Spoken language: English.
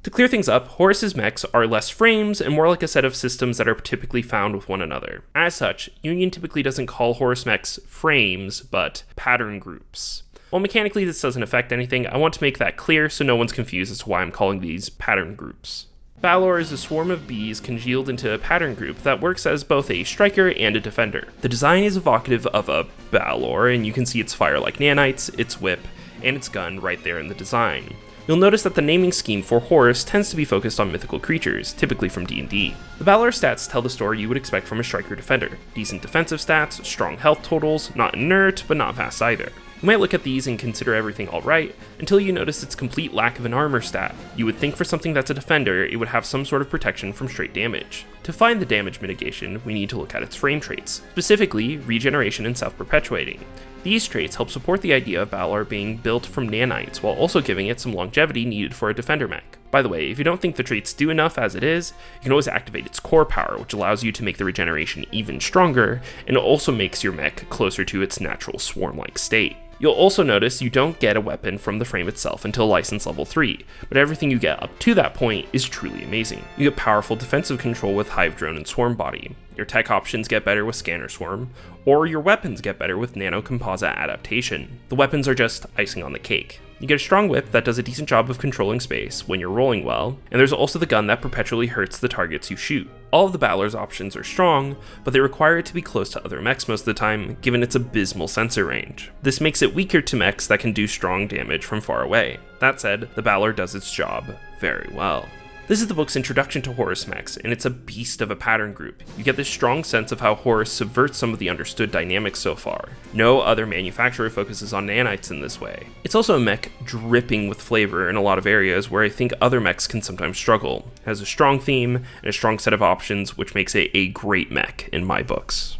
To clear things up, Horus's mechs are less frames and more like a set of systems that are typically found with one another. As such, Union typically doesn't call Horus mechs frames, but pattern groups. While mechanically this doesn't affect anything, I want to make that clear so no one's confused as to why I'm calling these pattern groups. Balor is a swarm of bees congealed into a pattern group that works as both a striker and a defender. The design is evocative of a Balor, and you can see its fire-like nanites, its whip, and its gun right there in the design. You'll notice that the naming scheme for Horus tends to be focused on mythical creatures, typically from D&D. The Balor stats tell the story you would expect from a striker defender. Decent defensive stats, strong health totals, not inert, but not fast either. You might look at these and consider everything alright, until you notice its complete lack of an armor stat. You would think for something that's a defender, it would have some sort of protection from straight damage. To find the damage mitigation, we need to look at its frame traits, specifically regeneration and self-perpetuating. These traits help support the idea of Balor being built from nanites, while also giving it some longevity needed for a defender mech. By the way, if you don't think the traits do enough as it is, you can always activate its core power, which allows you to make the regeneration even stronger, and it also makes your mech closer to its natural swarm-like state. You'll also notice you don't get a weapon from the frame itself until license level 3, but everything you get up to that point is truly amazing. You get powerful defensive control with Hive Drone and Swarm Body, your tech options get better with Scanner Swarm, or your weapons get better with Nano Composite Adaptation. The weapons are just icing on the cake. You get a strong whip that does a decent job of controlling space when you're rolling well, and there's also the gun that perpetually hurts the targets you shoot. All of the Balor's options are strong, but they require it to be close to other mechs most of the time, given its abysmal sensor range. This makes it weaker to mechs that can do strong damage from far away. That said, the Balor does its job very well. This is the book's introduction to Horus mechs, and it's a beast of a pattern group. You get this strong sense of how Horus subverts some of the understood dynamics so far. No other manufacturer focuses on nanites in this way. It's also a mech dripping with flavor in a lot of areas where I think other mechs can sometimes struggle. It has a strong theme and a strong set of options, which makes it a great mech in my books.